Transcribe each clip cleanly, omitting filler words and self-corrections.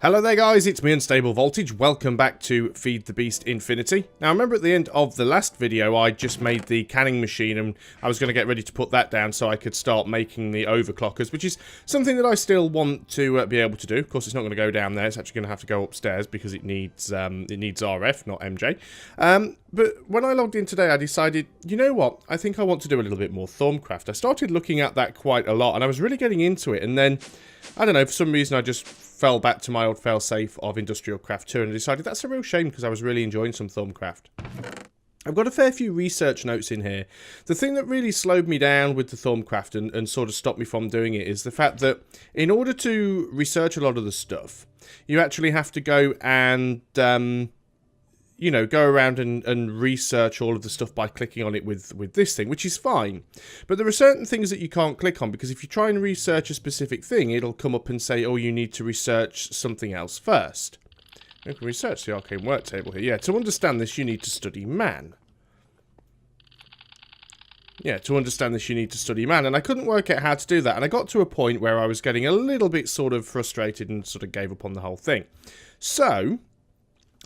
Hello there guys, it's me Unstable Voltage. Welcome back to Feed the Beast Infinity. Now remember at the end of the last video I just made the canning machine and I was going to get ready to put that down so I could start making the overclockers, which is something that I still want to be able to do. Of course it's not going to go down there, it's actually going to have to go upstairs because it needs RF, not MJ. But when I logged in today I decided, you know what, I think I want to do a little bit more Thaumcraft. I started looking at that quite a lot and I was really getting into it, and then, I don't know, for some reason I just fell back to my old failsafe of Industrial Craft 2 and I decided that's a real shame because I was really enjoying some Thaumcraft. I've got a fair few research notes in here. The thing that really slowed me down with the Thaumcraft and sort of stopped me from doing it is the fact that in order to research a lot of the stuff, you actually have to go and, you know, go around and research all of the stuff by clicking on it with this thing, which is fine. But there are certain things that you can't click on because if you try and research a specific thing, it'll come up and say, oh, you need to research something else first. We can research the arcane work table here. Yeah, to understand this, you need to study man. Yeah, to understand this, you need to study man. And I couldn't work out how to do that. And I got to a point where I was getting a little bit sort of frustrated and sort of gave up on the whole thing. So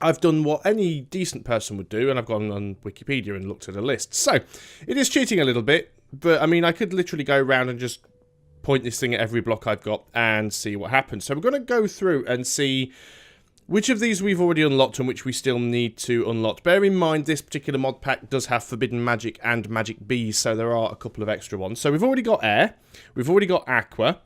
I've done what any decent person would do, and I've gone on Wikipedia and looked at a list. So, it is cheating a little bit, but, I mean, I could literally go around and just point this thing at every block I've got and see what happens. So, we're going to go through and see which of these we've already unlocked and which we still need to unlock. Bear in mind, this particular mod pack does have Forbidden Magic and Magic Bees, so there are a couple of extra ones. So, we've already got Air, we've already got Aqua,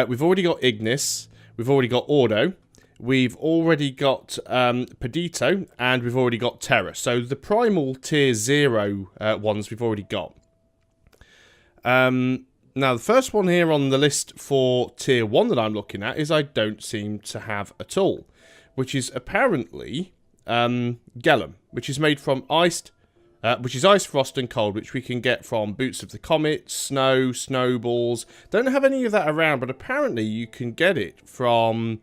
we've already got Ignis, we've already got Ordo, we've already got Pedito, and we've already got Terra. So the primal tier 0 ones we've already got. Now the first one here on the list for tier 1 that I'm looking at is I don't seem to have at all. Which is apparently Gellum, which is made from ice, frost, and cold, which we can get from Boots of the Comet, snow, snowballs. Don't have any of that around, but apparently you can get it from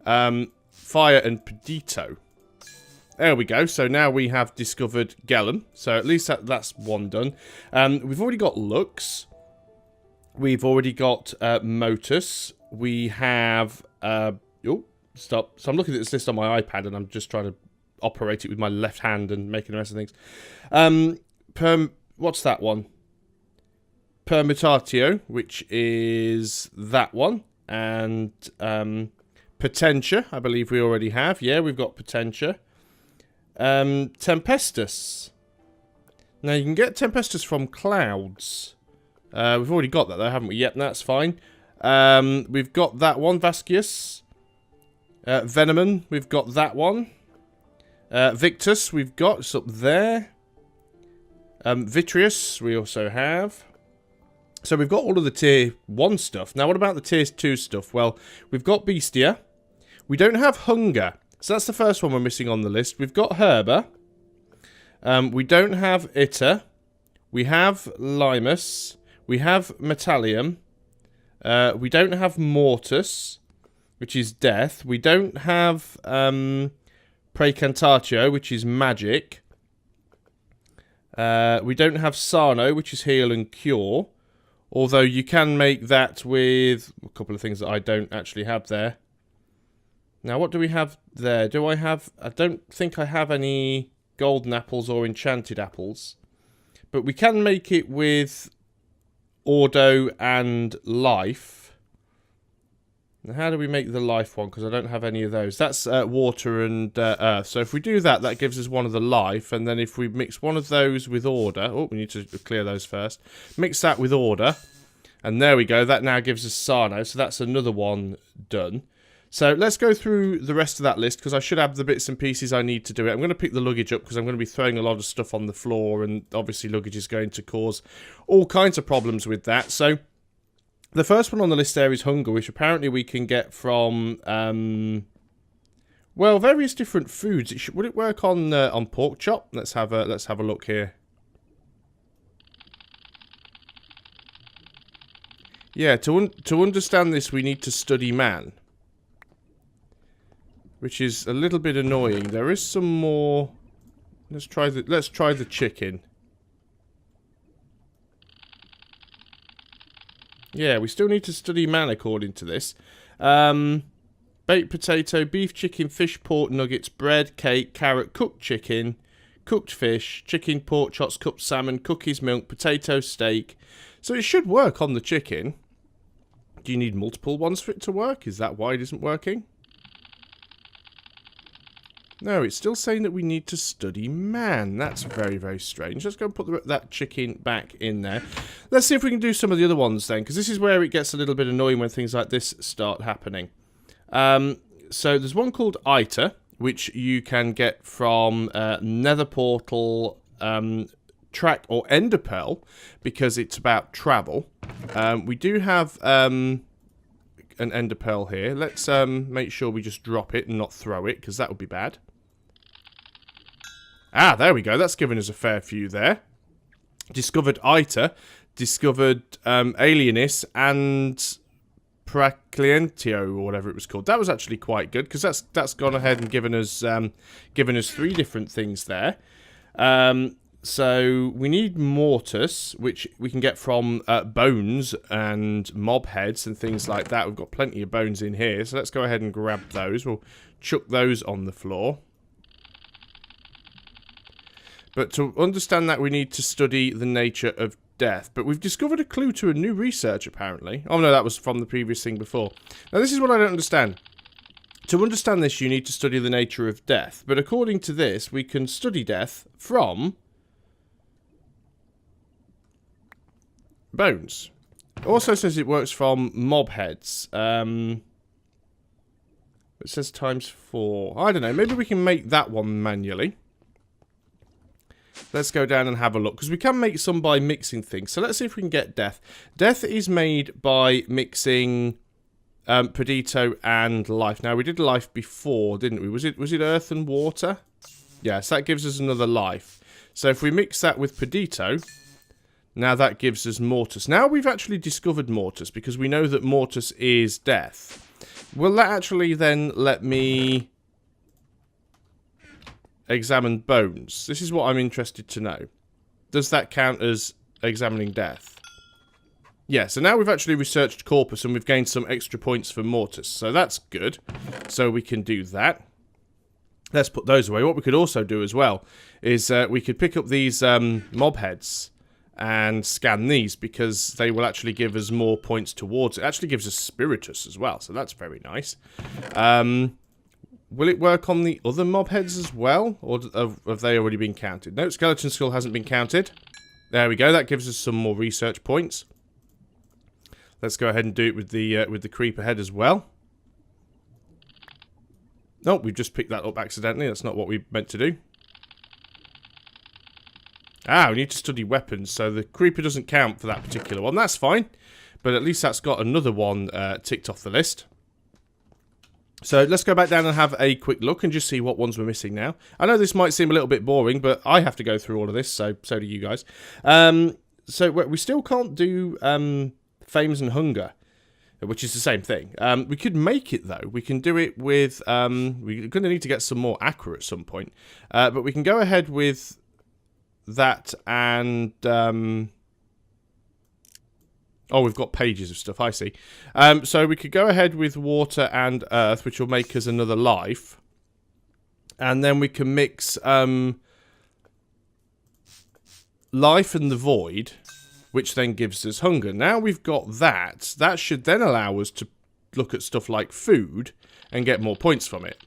Fire and Pedito. There we go. So now we have discovered Gellum. So at least that's one done. We've already got Lux. We've already got Motus. We have... oh, stop. So I'm looking at this list on my iPad and I'm just trying to operate it with my left hand and making the rest of things. What's that one? Permutatio, which is that one. And... Potentia, I believe we already have. Yeah, we've got Potentia. Tempestus. Now, you can get Tempestus from clouds. We've already got that, though, haven't we? Yep, that's fine. We've got that one, Vascius. Venomon, we've got that one. Victus, we've got. It's up there. Vitreous, we also have. So we've got all of the tier 1 stuff. Now, what about the tier 2 stuff? Well, we've got Bestia. We don't have Hunger. So that's the first one we're missing on the list. We've got Herba. We don't have Itta. We have Limus. We have Metallium. We don't have Mortus, which is Death. We don't have Precantatio, which is Magic. We don't have Sano, which is Heal and Cure. Although you can make that with a couple of things that I don't actually have there. Now, what do we have there? I don't think I have any golden apples or enchanted apples. But we can make it with Ordo and Life. Now, how do we make the Life one? Because I don't have any of those. That's water and earth. So if we do that, that gives us one of the Life. And then if we mix one of those with Order... Oh, we need to clear those first. Mix that with Order. And there we go. That now gives us Sano. So that's another one done. So let's go through the rest of that list because I should have the bits and pieces I need to do it. I'm going to pick the luggage up because I'm going to be throwing a lot of stuff on the floor. And obviously luggage is going to cause all kinds of problems with that. So the first one on the list there is Hunger, which apparently we can get from, well, various different foods. Would it work on pork chop? Let's have a look here. Yeah, to understand this, we need to study man, which is a little bit annoying. There is some more. Let's try the chicken. Yeah, we still need to study man according to this. baked potato, beef, chicken, fish, pork, nuggets, bread, cake, carrot, cooked chicken, cooked fish, chicken, pork chops, cooked salmon, cookies, milk, potato, steak. So it should work on the chicken. Do you need multiple ones for it to work? Is that why it isn't working? No, it's still saying that we need to study man. That's very, very strange. Let's go and put that chicken back in there. Let's see if we can do some of the other ones then, because this is where it gets a little bit annoying when things like this start happening. So there's one called Ita, which you can get from Nether Portal Track or Ender Pearl, because it's about travel. We do have an Ender Pearl here. Let's make sure we just drop it and not throw it, because that would be bad. Ah, there we go. That's given us a fair few there. Discovered Ita, discovered Alienis, and Proclientio, or whatever it was called. That was actually quite good, because that's gone ahead and given us 3 different things there. So we need Mortis, which we can get from bones and mob heads and things like that. We've got plenty of bones in here, so let's go ahead and grab those. We'll chuck those on the floor. But to understand that, we need to study the nature of death. But we've discovered a clue to a new research, apparently. Oh, no, that was from the previous thing before. Now, this is what I don't understand. To understand this, you need to study the nature of death. But according to this, we can study death from bones. It also says it works from mob heads. It says ×4. I don't know. Maybe we can make that one manually. Let's go down and have a look, because we can make some by mixing things. So let's see if we can get death. Death is made by mixing Perdito and life. Now, we did life before, didn't we? Was it earth and water? Yes, that gives us another life. So if we mix that with Perdito, now that gives us Mortis. Now we've actually discovered Mortis, because we know that Mortis is death. Will that actually then let me examine bones? This is what I'm interested to know. Does that count as examining death? Yeah, so now we've actually researched Corpus and we've gained some extra points for Mortis. So that's good. So we can do that. Let's put those away. What we could also do as well is we could pick up these mob heads and scan these, because they will actually give us more points towards it. It actually gives us Spiritus as well, so that's very nice. Will it work on the other mob heads as well? Or have they already been counted? No, Skeleton Skull hasn't been counted. There we go. That gives us some more research points. Let's go ahead and do it with the Creeper head as well. No, we've just picked that up accidentally. That's not what we meant to do. Ah, we need to study weapons. So the Creeper doesn't count for that particular one. That's fine. But at least that's got another one ticked off the list. So let's go back down and have a quick look and just see what ones we're missing now. I know this might seem a little bit boring, but I have to go through all of this, so do you guys. So we still can't do Fames and Hunger, which is the same thing. We could make it, though. We can do it with... we're going to need to get some more Aqua at some point. But we can go ahead with that and... oh, we've got pages of stuff, I see. So we could go ahead with water and earth, which will make us another life. And then we can mix life and the void, which then gives us hunger. Now we've got that. That should then allow us to look at stuff like food and get more points from it.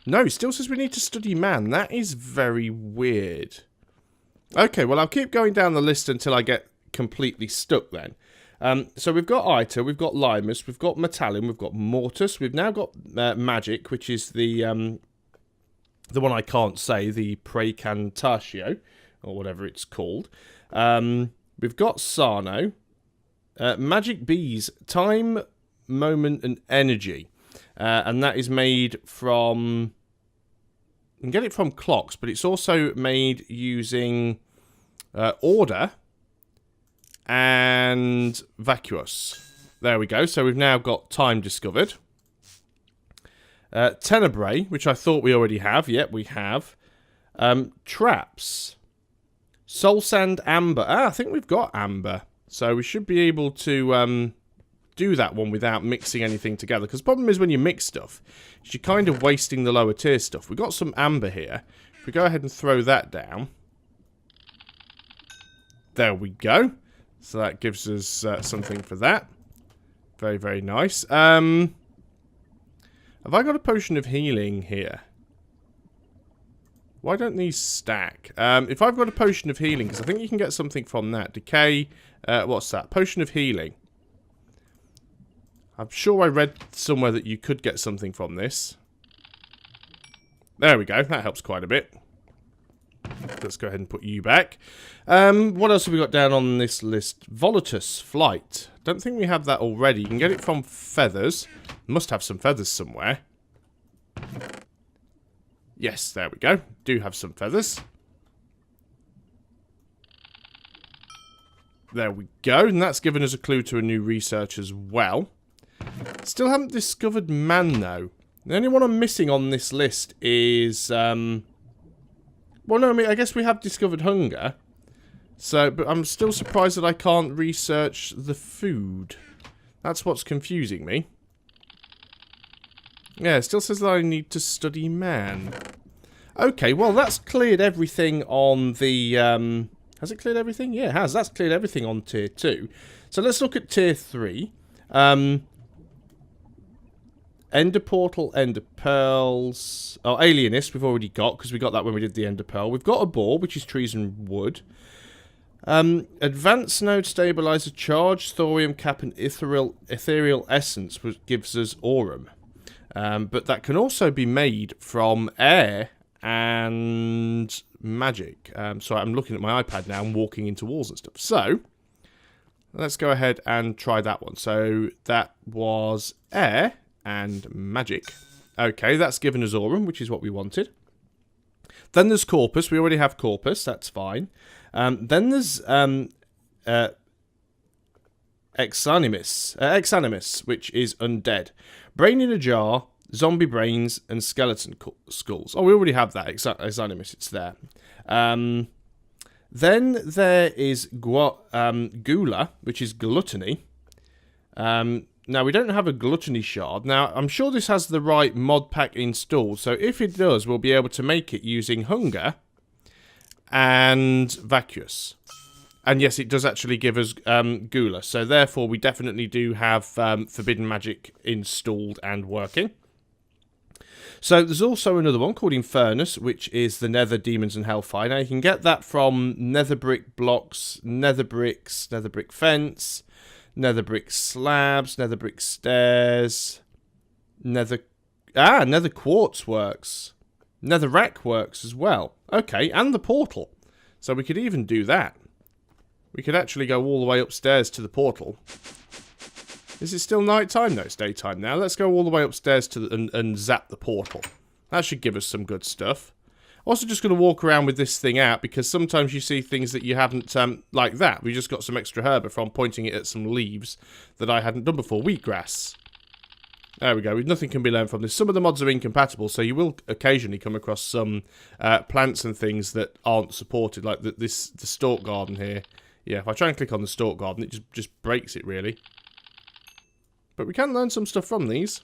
No, it still says we need to study man. That is very weird. Okay, well, I'll keep going down the list until I get completely stuck then. So we've got Ita, we've got Limus, we've got Metallin, we've got Mortis, we've now got Magic, which is the one I can't say, the Precantatio, or whatever it's called. We've got Sarno, Magic Bees, Time, Moment, and Energy. And that is made from... You can get it from clocks, but it's also made using Order and Vacuous. There we go. So we've now got Time discovered. Tenebrae, which I thought we already have. Yep, we have. Traps. Soul Sand, Amber. Ah, I think we've got Amber. So we should be able to do that one without mixing anything together. Because the problem is when you mix stuff, is you're kind of wasting the lower tier stuff. We've got some amber here. If we go ahead and throw that down. There we go. So that gives us something for that. Very, very nice. Have I got a potion of healing here? Why don't these stack? If I've got a potion of healing, because I think you can get something from that. Decay, what's that? Potion of healing. I'm sure I read somewhere that you could get something from this. There we go, that helps quite a bit. Let's go ahead and put you back. What else have we got down on this list? Volatus, flight. Don't think we have that already. You can get it from feathers. Must have some feathers somewhere. Yes, there we go. Do have some feathers. There we go. And that's given us a clue to a new research as well. Still haven't discovered man, though. The only one I'm missing on this list is... well, no, I mean, I guess we have discovered hunger. So, but I'm still surprised that I can't research the food. That's what's confusing me. Yeah, it still says that I need to study man. Okay, well, that's cleared everything on the... has it cleared everything? Yeah, it has. That's cleared everything on tier 2. So let's look at tier 3. Ender Portal, Ender Pearls. Oh, Alienist we've already got, because we got that when we did the Ender Pearl. We've got a boar, which is trees and wood. Advanced Node Stabilizer, Charge, Thorium Cap, and Ethereal Essence, which gives us Aurum. But that can also be made from air and magic. So I'm looking at my iPad now and walking into walls and stuff. So, let's go ahead and try that one. So, that was air and magic. Okay, that's given us Aurum, which is what we wanted. Then there's Corpus. We already have Corpus. That's fine. Then there's Exanimus, which is undead. Brain in a jar, zombie brains, and skeleton skulls. Oh, we already have that. Exanimus, it's there. Then there is Gula, which is gluttony. Now, we don't have a gluttony shard. Now, I'm sure this has the right mod pack installed. So if it does, we'll be able to make it using hunger and vacuous. And yes, it does actually give us Gula. So therefore, we definitely do have Forbidden Magic installed and working. So there's also another one called Infernus, which is the Nether Demons and Hellfire. Now, you can get that from nether brick blocks, nether bricks, nether brick fence, nether brick slabs, nether brick stairs, nether quartz works. Nether rack works as well. Okay, and the portal. So we could even do that. We could actually go all the way upstairs to the portal. Is it still night time? No, it's daytime now. Let's go all the way upstairs to and zap the portal. That should give us some good stuff. Also just going to walk around with this thing out, because sometimes you see things that you haven't, like that. We just got some extra herb from pointing it at some leaves that I hadn't done before. Wheatgrass. There we go. Nothing can be learned from this. Some of the mods are incompatible, so you will occasionally come across some plants and things that aren't supported, like the stalk garden here. Yeah, if I try and click on the stalk garden, it just breaks it, really. But we can learn some stuff from these.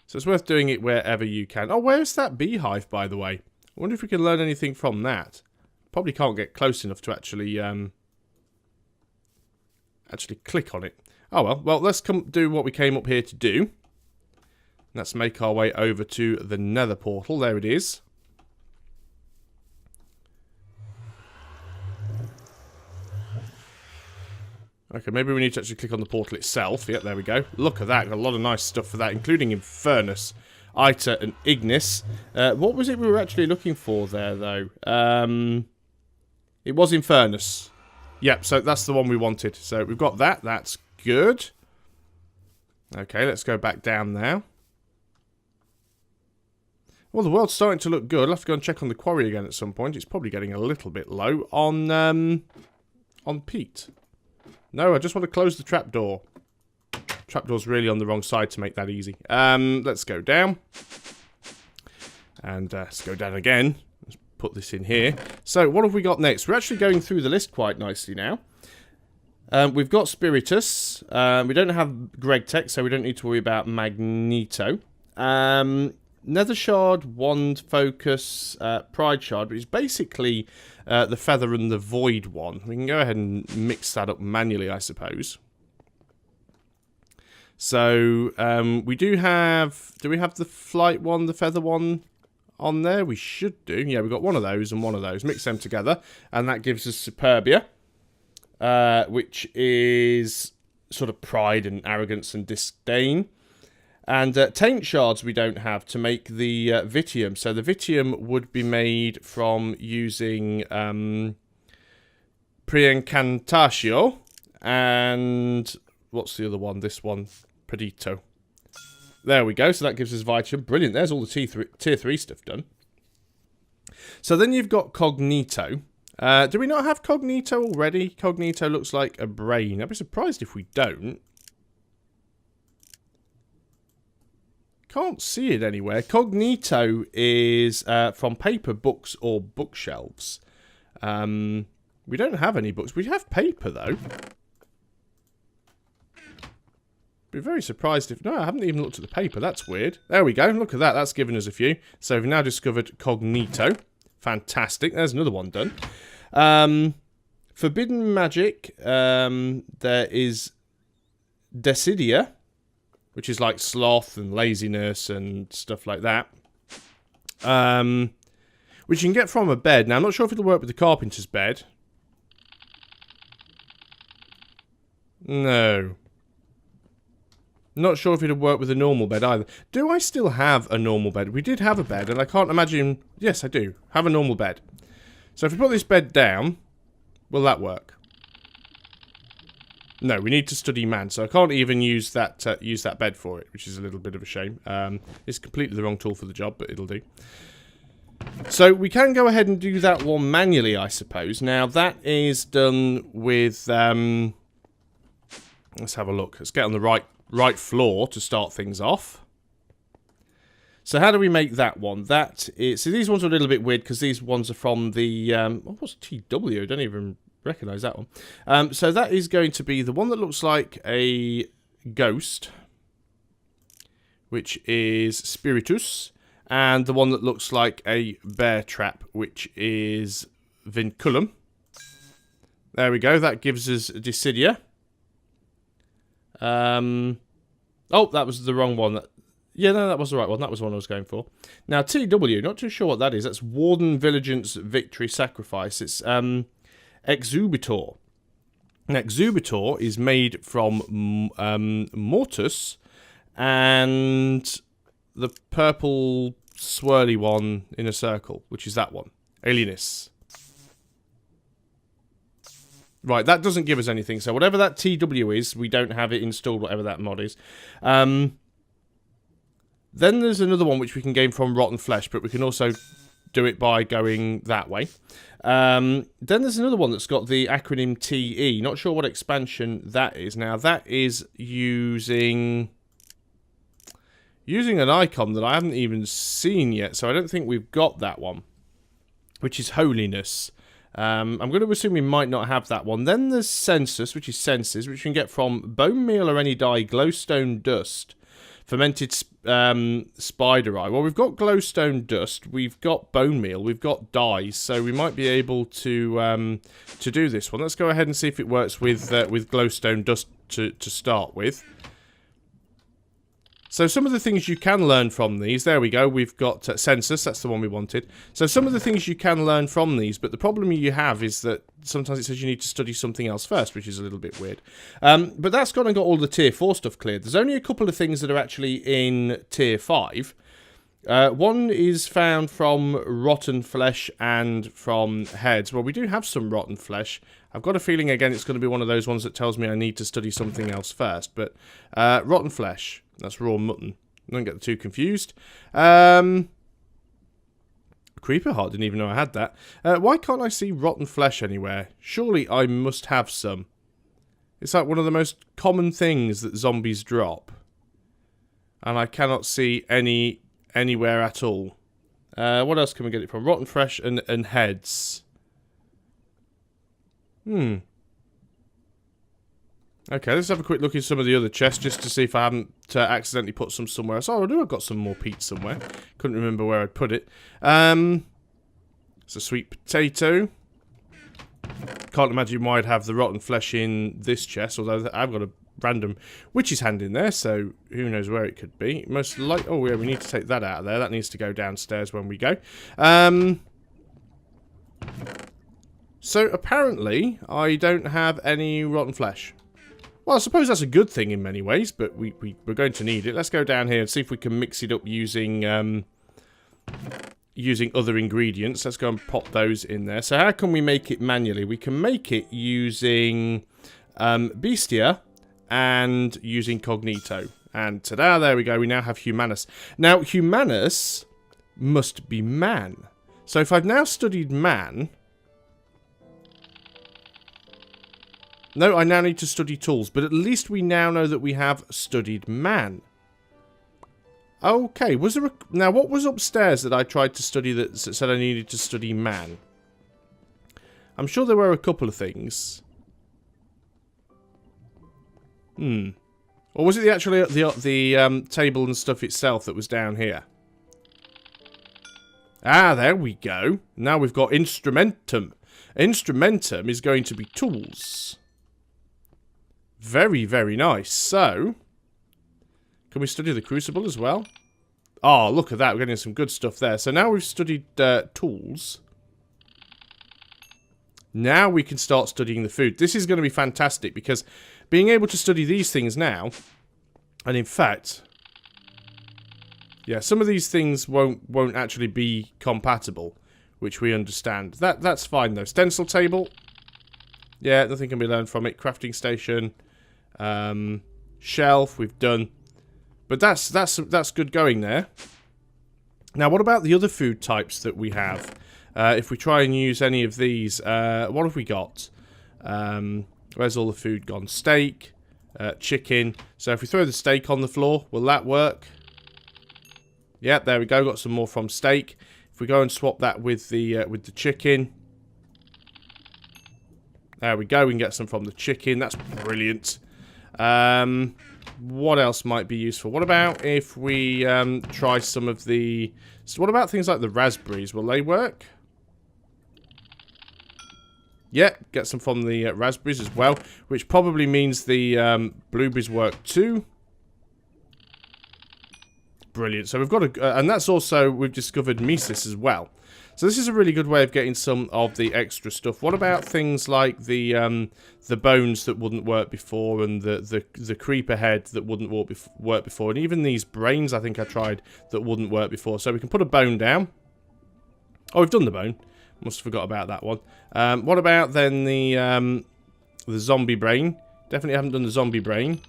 So it's worth doing it wherever you can. Oh, where's that beehive, by the way? I wonder if we can learn anything from that. Probably can't get close enough to actually click on it. Oh, well. Well, let's come do what we came up here to do. Let's make our way over to the nether portal. There it is. Okay, maybe we need to actually click on the portal itself. Yep, there we go. Look at that. Got a lot of nice stuff for that, including Infernus, Ita, and Ignis. What was it we were actually looking for there, though? It was Infernus. Yep, so that's the one we wanted. So we've got that. That's good. Okay, let's go back down now. Well, the world's starting to look good. I'll have to go and check on the quarry again at some point. It's probably getting a little bit low on peat. No, I just want to close the trapdoor. Trapdoor's really on the wrong side to make that easy. Let's go down. And let's go down again. Let's put this in here. So, what have we got next? We're actually going through the list quite nicely now. We've got Spiritus. We don't have Greg Tech, so we don't need to worry about Magneto. Nether Shard, Wand, Focus, Pride Shard, which is basically the Feather and the Void one. We can go ahead and mix that up manually, I suppose. So, we do have... Do we have the Flight one, the Feather one on there? We should do. Yeah, we've got one of those and one of those. Mix them together, and that gives us Superbia, which is sort of pride and arrogance and disdain. And taint shards we don't have to make the Vitium. So the Vitium would be made from using Preincantatio and... What's the other one? This one. Predito. There we go. So that gives us Vitium. Brilliant. There's all the tier 3 stuff done. So then you've got Cognito. Do we not have Cognito already? Cognito looks like a brain. I'd be surprised if we don't. Can't see it anywhere. Cognito is from paper, books, or bookshelves. We don't have any books. We have paper, though. Be very surprised if... No, I haven't even looked at the paper. That's weird. There we go. Look at that. That's given us a few. So we've now discovered Cognito. Fantastic. There's another one done. Forbidden Magic. There is Decidia, which is like sloth and laziness and stuff like that. Which you can get from a bed. Now, I'm not sure if it'll work with the carpenter's bed. No. Not sure if it'll work with a normal bed either. Do I still have a normal bed? We did have a bed, and I can't imagine... Yes, I do. Have a normal bed. So if we put this bed down, will that work? No, we need to study man, so I can't even use that bed for it, which is a little bit of a shame. It's completely the wrong tool for the job, but it'll do. So we can go ahead and do that one manually, I suppose. Now, that is done with... let's have a look. Let's get on the right floor to start things off. So how do we make that one? That is... So these ones are a little bit weird because these ones are from the... what's TW? I don't even recognise that one. So that is going to be the one that looks like a ghost, which is Spiritus, and the one that looks like a bear trap, which is Vinculum. There we go. That gives us Decidia. Oh, that was the wrong one. Yeah, no, that was the right one. That was the one I was going for. Now, TW, not too sure what that is. That's Warden Vigilance Victory Sacrifice. It's Exubitor. Now, Exubitor is made from Mortus and the purple swirly one in a circle, which is that one. Alienus. Right, that doesn't give us anything. So whatever that TW is, we don't have it installed, whatever that mod is. Then there's another one which we can gain from Rotten Flesh, but we can also do it by going that way. Then there's another one that's got the acronym TE. Not sure what expansion that is. Now, that is using an icon that I haven't even seen yet, so I don't think we've got that one, which is Holiness. I'm going to assume we might not have that one. Then there's Census, which is Senses, which you can get from bone meal or any dye, glowstone dust, fermented spider eye. Well, we've got glowstone dust, we've got bone meal, we've got dyes, so we might be able to do this one. Let's go ahead and see if it works with glowstone dust to start with. So some of the things you can learn from these, there we go, we've got Census, that's the one we wanted. So some of the things you can learn from these, but the problem you have is that sometimes it says you need to study something else first, which is a little bit weird. But that's gone and got all the tier 4 stuff cleared. There's only a couple of things that are actually in tier 5. One is found from rotten flesh and from heads. Well, we do have some rotten flesh. I've got a feeling, again, it's going to be one of those ones that tells me I need to study something else first. But rotten flesh, that's raw mutton. Don't get too confused. Creeper heart, didn't even know I had that. Why can't I see rotten flesh anywhere? Surely I must have some. It's like one of the most common things that zombies drop. And I cannot see anywhere at all. What else can we get it from? Rotten flesh and heads. Okay, let's have a quick look in some of the other chests just to see if I haven't accidentally put some somewhere else. Oh, I knew I got some more peat somewhere. Couldn't remember where I'd put it. It's a sweet potato. Can't imagine why I'd have the rotten flesh in this chest, although I've got a random witch's hand in there, so who knows where it could be. Most like, oh yeah, we need to take that out of there. That needs to go downstairs when we go. So apparently I don't have any rotten flesh. Well, I suppose that's a good thing in many ways, but we're going to need it. Let's go down here and see if we can mix it up using using other ingredients. Let's go and pop those in there. So how can we make it manually? We can make it using Bestia and using Cognito. And ta-da, there we go. We now have Humanus. Now, Humanus must be man. So if I've now studied man... No, I now need to study tools, but at least we now know that we have studied man. Okay, was there a... Now, what was upstairs that I tried to study that said I needed to study man? I'm sure there were a couple of things. Or was it the table and stuff itself that was down here? Ah, there we go. Now we've got Instrumentum. Instrumentum is going to be tools. Very, very nice. So, can we study the crucible as well? Oh, look at that. We're getting some good stuff there. So now we've studied tools. Now we can start studying the food. This is going to be fantastic because being able to study these things now, and in fact, yeah, some of these things won't actually be compatible, which we understand. That's fine though. Stencil table. Yeah, nothing can be learned from it. Crafting station. Shelf, we've done. But that's good going there. Now, what about the other food types that we have? If we try and use any of these, what have we got? Where's all the food gone? Steak, chicken. So if we throw the steak on the floor, will that work? Yeah, there we go. Got some more from steak. If we go and swap that with the chicken. There we go. We can get some from the chicken. That's brilliant. What else might be useful? What about if we try some of the... So what about things like the raspberries? Will they work? Yeah, get some from the raspberries as well, which probably means the blueberries work too. Brilliant. So we've got a... and that's also... We've discovered mesis as well. So this is a really good way of getting some of the extra stuff. What about things like the bones that wouldn't work before, and the creeper head that wouldn't work before, and even these brains I think I tried that wouldn't work before. So we can put a bone down. Oh, we've done the bone. Must have forgot about that one. What about then the zombie brain? Definitely haven't done the zombie brain.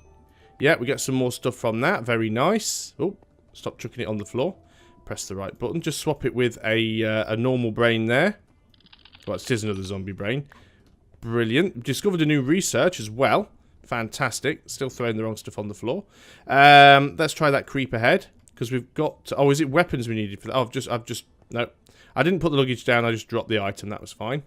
Yeah, we get some more stuff from that. Very nice. Oh, stop chucking it on the floor. Press the right button. Just swap it with a normal brain there. Well, it is another zombie brain. Brilliant. Discovered a new research as well. Fantastic. Still throwing the wrong stuff on the floor. Let's try that creeper head. Because we've got... Oh, is it weapons we needed for that? Oh, I've just... No. I didn't put the luggage down. I just dropped the item. That was fine.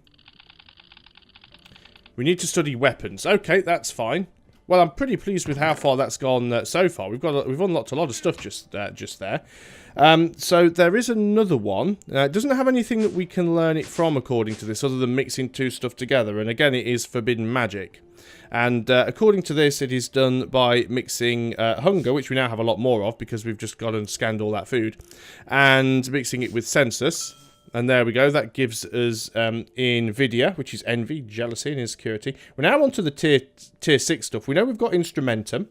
We need to study weapons. Okay, that's fine. Well, I'm pretty pleased with how far that's gone so far. We've unlocked a lot of stuff just there. So there is another one. It doesn't have anything that we can learn it from, according to this, other than mixing two stuff together. And again, it is forbidden magic. And according to this, it is done by mixing hunger, which we now have a lot more of because we've just gone and scanned all that food, and mixing it with census. And there we go. That gives us Nvidia, which is envy, jealousy, and insecurity. We're now on to the tier 6 stuff. We know we've got Instrumentum.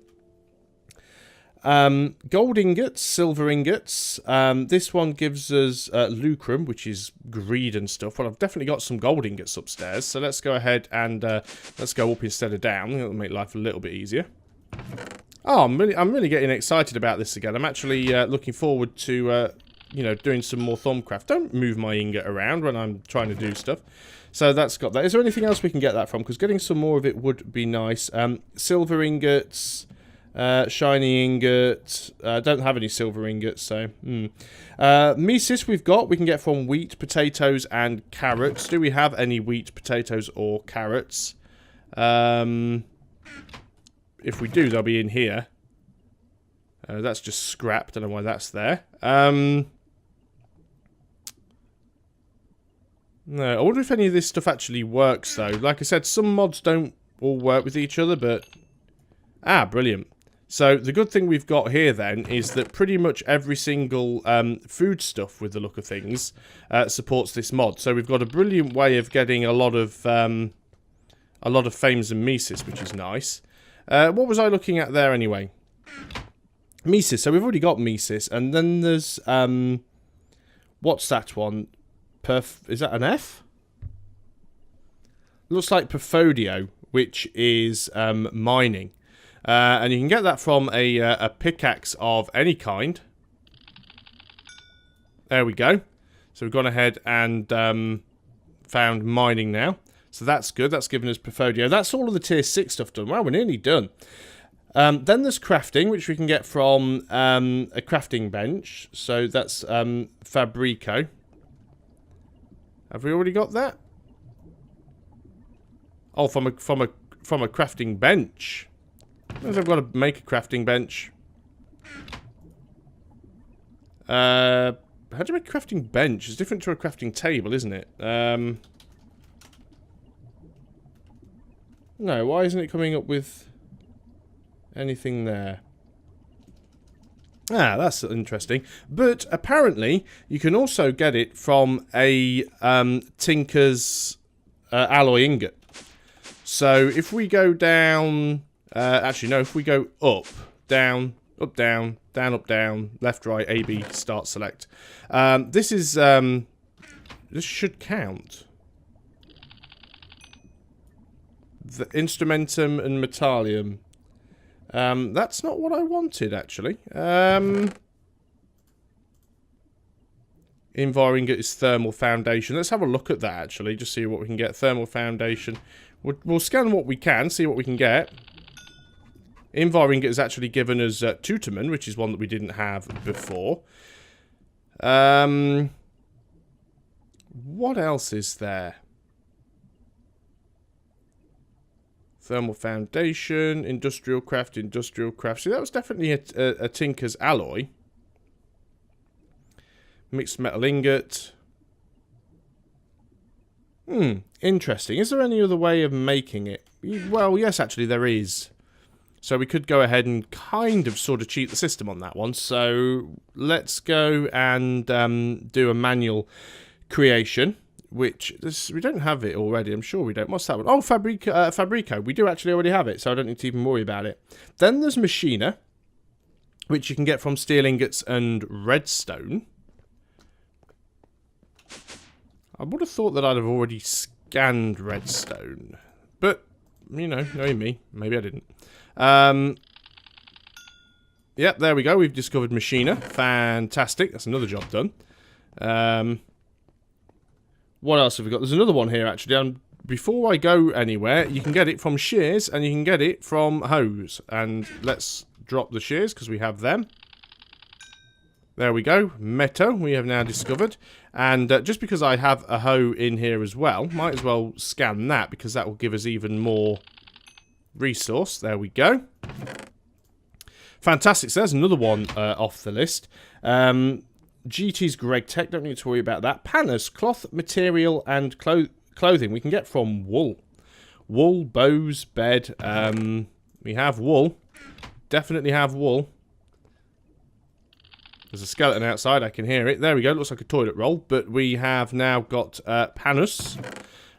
Gold ingots, silver ingots. This one gives us lucrum, which is greed and stuff. Well, I've definitely got some gold ingots upstairs. So let's go ahead and let's go up instead of down. It'll make life a little bit easier. Oh, I'm really getting excited about this again. I'm actually looking forward to... you know, doing some more Thumbcraft. Don't move my ingot around when I'm trying to do stuff. So that's got that. Is there anything else we can get that from? Because getting some more of it would be nice. Silver ingots, shiny ingot. Don't have any silver ingots, so... Mesis we've got. We can get from wheat, potatoes, and carrots. Do we have any wheat, potatoes, or carrots? if we do, they'll be in here. That's just scrap. Don't know why that's there. No, I wonder if any of this stuff actually works, though. Like I said, some mods don't all work with each other, but... Ah, brilliant. So, the good thing we've got here, then, is that pretty much every single food stuff, with the look of things, supports this mod. So, we've got a brilliant way of getting a lot of fames and Mises, which is nice. What was I looking at there, anyway? Mises. So, we've already got Mises, and then there's... what's that one? Is that an F? Looks like Perfodio, which is mining. And you can get that from a pickaxe of any kind. There we go. So we've gone ahead and found mining now. So that's good. That's given us Perfodio. That's all of the tier 6 stuff done. Wow, we're nearly done. Then there's crafting, which we can get from a crafting bench. So that's Fabrico. Have we already got that? Oh, from a crafting bench. Means I've got to make a crafting bench. How do you make a crafting bench? It's different to a crafting table, isn't it? No, why isn't it coming up with anything there? Ah, that's interesting. But apparently, you can also get it from a Tinker's alloy ingot. So if we go down... actually, no, if we go up, down, up, down, down, up, down, left, right, A, B, start, select. This is... this should count. The Instrumentum and Metallium. That's not what I wanted, actually. Invar ingot is thermal foundation. Let's have a look at that, actually, just see what we can get. Thermal foundation. We'll scan what we can, see what we can get. Invar ingot has actually given us Tutorman, which is one that we didn't have before. What else is there? Thermal foundation, industrial craft, industrial craft. See, that was definitely a Tinker's alloy. Mixed metal ingot. Interesting. Is there any other way of making it? Well, yes, actually, there is. So we could go ahead and kind of sort of cheat the system on that one. So let's go and do a manual creation. Which, we don't have it already, I'm sure we don't. What's that one? Oh, Fabrico. We do actually already have it, so I don't need to even worry about it. Then there's Machina, which you can get from steel ingots and redstone. I would have thought that I'd have already scanned redstone. But, you know, knowing me, maybe I didn't. Yep, there we go. We've discovered Machina. Fantastic. That's another job done. What else have we got? There's another one here, actually. And before I go anywhere, you can get it from shears and you can get it from hose. And let's drop the shears because we have them. There we go. Metal, we have now discovered. And just because I have a hoe in here as well, might as well scan that because that will give us even more resource. There we go. Fantastic. So there's another one off the list. GT's Greg Tech, don't need to worry about that. Panas, cloth, material, and clothing. We can get from wool. Wool, bows, bed. We have wool. Definitely have wool. There's a skeleton outside, I can hear it. There we go, looks like a toilet roll. But we have now got Panas.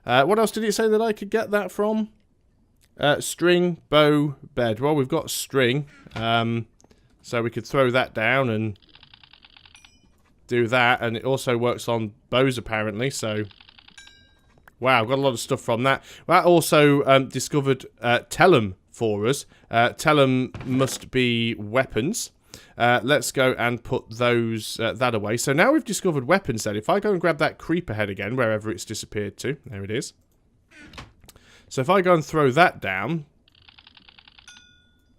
What else did it say that I could get that from? String, bow, bed. Well, we've got string. So we could throw that down and do that, and it also works on bows apparently, so wow, I've got a lot of stuff from that. That also discovered Tellum for us. Tellum must be weapons. Let's go and put those that away. So now we've discovered weapons then. If I go and grab that creeper head again, wherever it's disappeared to, there it is. So if I go and throw that down,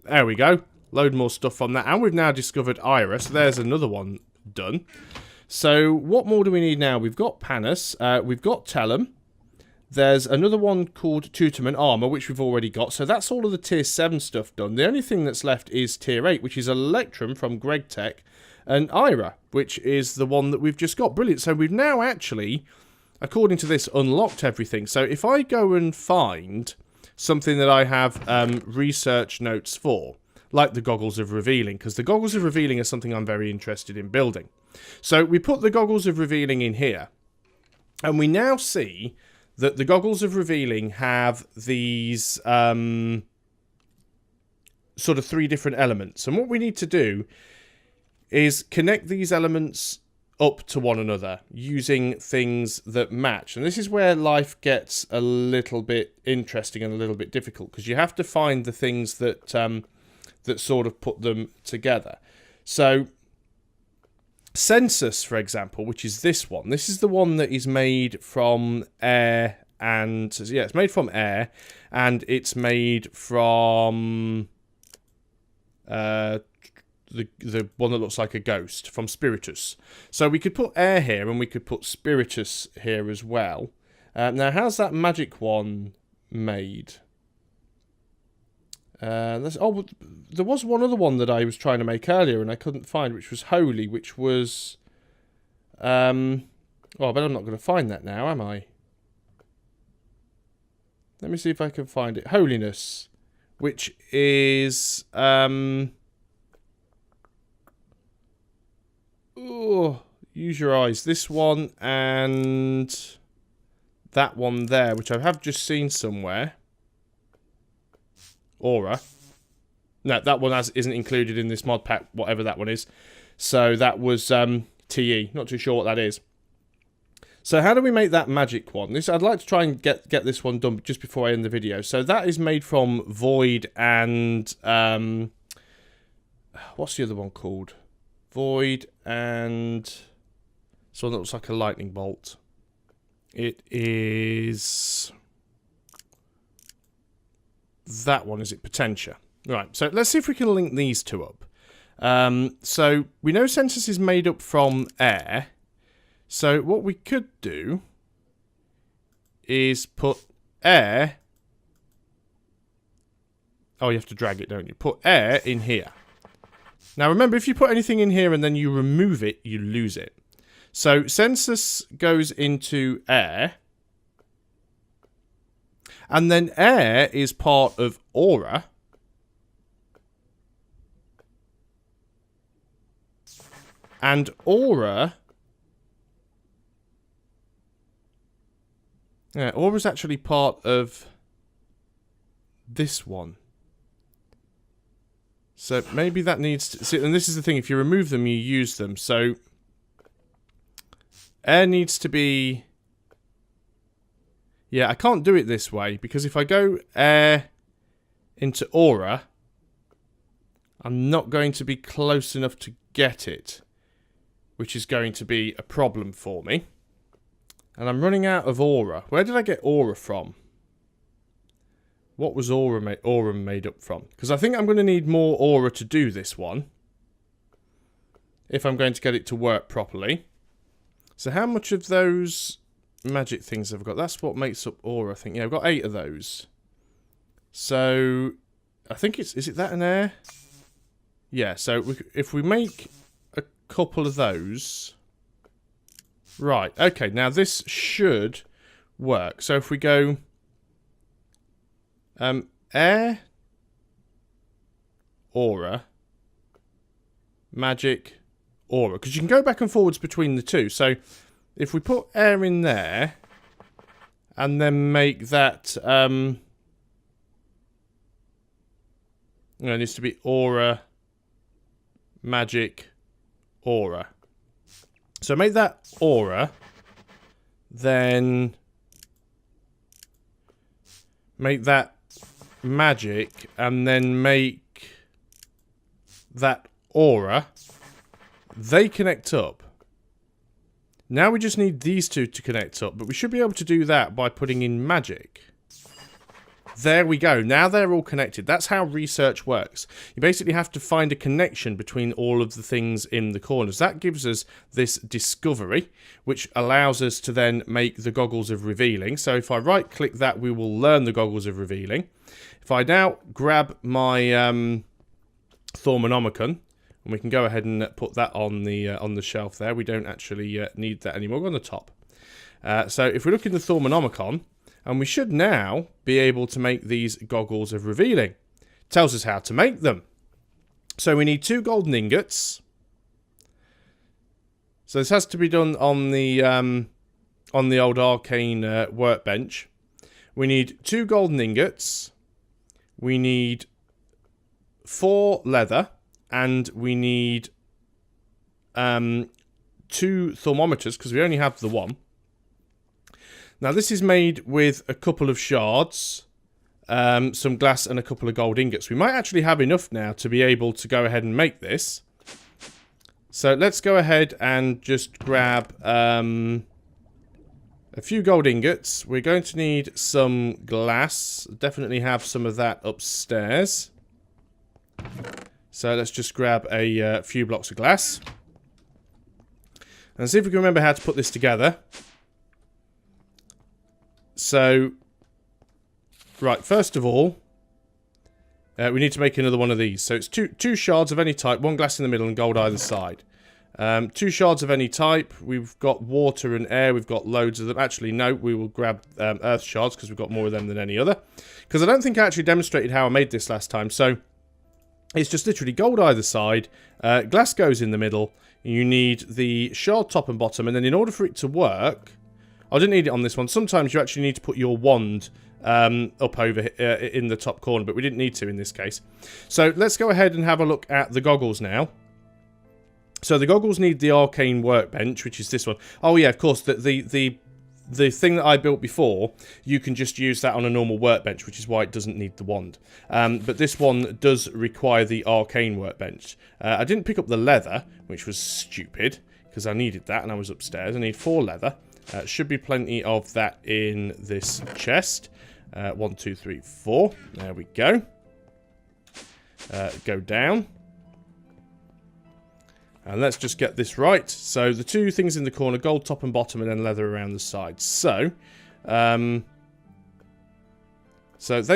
there we go. Load more stuff from that, and we've now discovered Iris. There's another one done. So what more do we need now? We've got Panas, we've got Tellum. There's another one called Tutorman Armor, which we've already got. So that's all of the tier 7 stuff done. The only thing that's left is tier 8, which is Electrum from Greg Tech, and Ira, which is the one that we've just got. Brilliant. So we've now actually, according to this, unlocked everything. So if I go and find something that I have research notes for, like the Goggles of Revealing, because the Goggles of Revealing are something I'm very interested in building. So we put the Goggles of Revealing in here, and we now see that the Goggles of Revealing have these sort of 3 different elements. And what we need to do is connect these elements up to one another using things that match. And this is where life gets a little bit interesting and a little bit difficult, because you have to find the things that that sort of put them together. So Census, for example, which is this one. This is the one that is made from air, and yeah, it's made from air, and it's made from the one that looks like a ghost, from Spiritus. So we could put air here, and we could put Spiritus here as well. Now, how's that magic one made? There was one other one that I was trying to make earlier and I couldn't find, which was Holy, which was... oh, I bet I'm not going to find that now, am I? Let me see if I can find it. Holiness, which is... oh, use your eyes. This one and that one there, which I have just seen somewhere. Aura. No, that one isn't included in this mod pack, whatever that one is. So that was TE. Not too sure what that is. So how do we make that magic one? I'd like to try and get this one done just before I end the video. So that is made from Void and... what's the other one called? Void and... this one that looks like a lightning bolt. It is... that one, is it Potentia? Right, so let's see if we can link these two up. So we know Census is made up from air. So what we could do is put air... oh, you have to drag it, don't you? Put air in here. Now remember, if you put anything in here and then you remove it, you lose it. So Census goes into air. And then air is part of aura. And aura... yeah, aura is actually part of this one. So maybe that needs to... see, and this is the thing, if you remove them, you use them. So air needs to be... yeah, I can't do it this way, because if I go air into aura, I'm not going to be close enough to get it, which is going to be a problem for me. And I'm running out of aura. Where did I get aura from? What was aura made up from? Because I think I'm going to need more aura to do this one, if I'm going to get it to work properly. So how much of those... magic things have I got? That's what makes up aura, I think. Yeah, I've got 8 of those. So I think it's... is it that in air? Yeah, so if we make a couple of those... right, okay, now this should work. So if we go... air... aura... magic... aura. Because you can go back and forwards between the two. So... if we put air in there, and then make that, it needs to be aura, magic, aura. So make that aura, then make that magic, and then make that aura. They connect up. Now we just need these two to connect up, but we should be able to do that by putting in magic. There we go. Now they're all connected. That's how research works. You basically have to find a connection between all of the things in the corners. That gives us this discovery, which allows us to then make the goggles of revealing. So if I right-click that, we will learn the goggles of revealing. If I now grab my Thormonomicon, and we can go ahead and put that on the shelf there. We don't actually need that anymore. Go on the top. So if we look in the Thormonomicon, and we should now be able to make these goggles of revealing. It tells us how to make them. So we need 2 golden ingots. So this has to be done on the old arcane workbench. We need 2 golden ingots. We need 4 leather, and we need 2 thermometers because we only have the one. Now this is made with a couple of shards, some glass and a couple of gold ingots. We might actually have enough now to be able to go ahead and make this. So let's go ahead and just grab a few gold ingots. We're going to need some glass. Definitely have some of that upstairs. So let's just grab a few blocks of glass. And see if we can remember how to put this together. So, right, first of all, we need to make another one of these. So it's two shards of any type, 1 glass in the middle and gold either side. 2 shards of any type. We've got water and air. We've got loads of them. Actually, no, we will grab earth shards because we've got more of them than any other. Because I don't think I actually demonstrated how I made this last time. So it's just literally gold either side. Glass goes in the middle. You need the shard top and bottom. And then in order for it to work... I didn't need it on this one. Sometimes you actually need to put your wand up over in the top corner, but we didn't need to in this case. So let's go ahead and have a look at the goggles now. So the goggles need the arcane workbench, which is this one. Oh yeah, of course, the thing that I built before, you can just use that on a normal workbench, which is why it doesn't need the wand. But this one does require the arcane workbench. I didn't pick up the leather, which was stupid, because I needed that and I was upstairs. I need 4 leather. Should be plenty of that in this chest. 1, 2, 3, 4. There we go. Go down. And let's just get this right. So the 2 things in the corner, gold top and bottom, and then leather around the sides. So they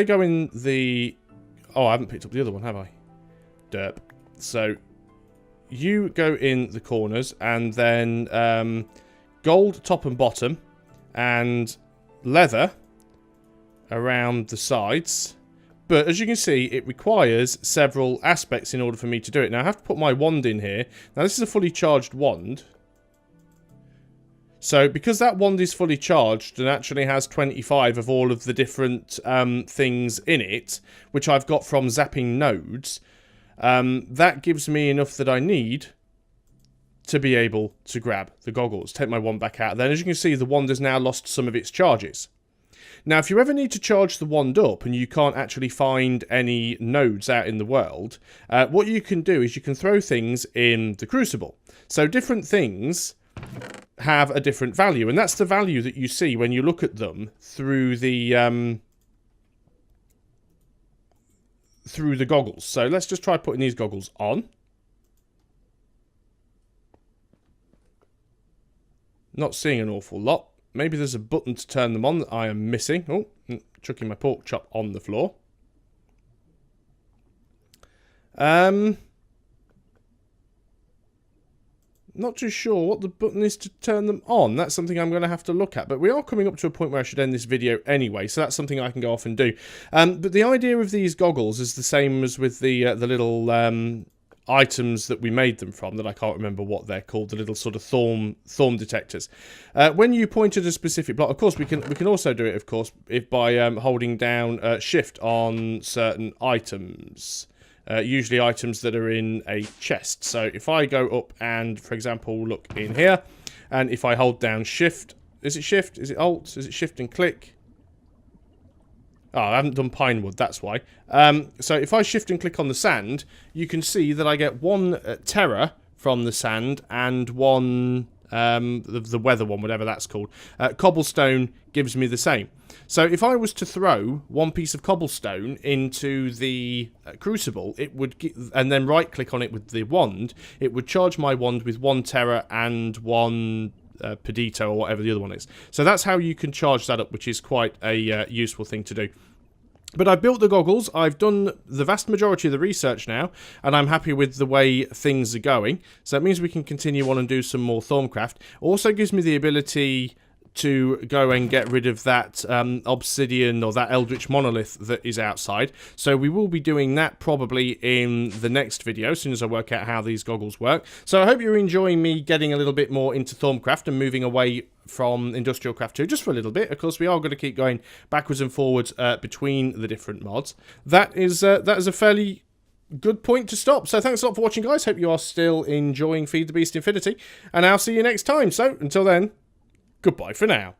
go in the... Oh, I haven't picked up the other one, have I? Derp. So you go in the corners, and then... gold top and bottom, and leather around the sides. But as you can see, it requires several aspects in order for me to do it. Now I have to put my wand in here. Now this is a fully charged wand. So because that wand is fully charged and actually has 25 of all of the different things in it, which I've got from zapping nodes, that gives me enough that I need to be able to grab the goggles. Take my wand back out. Then as you can see, the wand has now lost some of its charges. Now, if you ever need to charge the wand up and you can't actually find any nodes out in the world, what you can do is you can throw things in the crucible. So different things have a different value, and that's the value that you see when you look at them through the goggles. So let's just try putting these goggles on. Not seeing an awful lot. Maybe there's a button to turn them on that I am missing. Oh, chucking my pork chop on the floor. Not too sure what the button is to turn them on. That's something I'm going to have to look at. But we are coming up to a point where I should end this video anyway, so that's something I can go off and do. But the idea of these goggles is the same as with the little items that we made them from, that I can't remember what they're called, the little sort of thorn detectors. When you point at a specific block, of course we can also do it, of course, if by holding down shift on certain items. Usually items that are in a chest. So if I go up and, for example, look in here, and if I hold down shift, is it shift? Is it alt? Is it shift and click? Oh, I haven't done pine wood, that's why. So if I shift and click on the sand, you can see that I get 1 terror from the sand and 1 the weather one, whatever that's called. Cobblestone gives me the same. So if I was to throw one piece of cobblestone into the crucible, it would and then right click on it with the wand, it would charge my wand with 1 Terra and 1 Pedito, or whatever the other one is. So that's how you can charge that up, which is quite a useful thing to do. But I've built the goggles, I've done the vast majority of the research now, and I'm happy with the way things are going. So that means we can continue on and do some more Thorncraft. Also gives me the ability to go and get rid of that obsidian or that eldritch monolith that is outside. So we will be doing that probably in the next video, as soon as I work out how these goggles work. So I hope you're enjoying me getting a little bit more into Thorncraft and moving away from Industrial Craft 2, just for a little bit. Of course, we are going to keep going backwards and forwards between the different mods. That is a fairly good point to stop. So thanks a lot for watching, guys. Hope you are still enjoying Feed the Beast Infinity, and I'll see you next time. So until then, goodbye for now.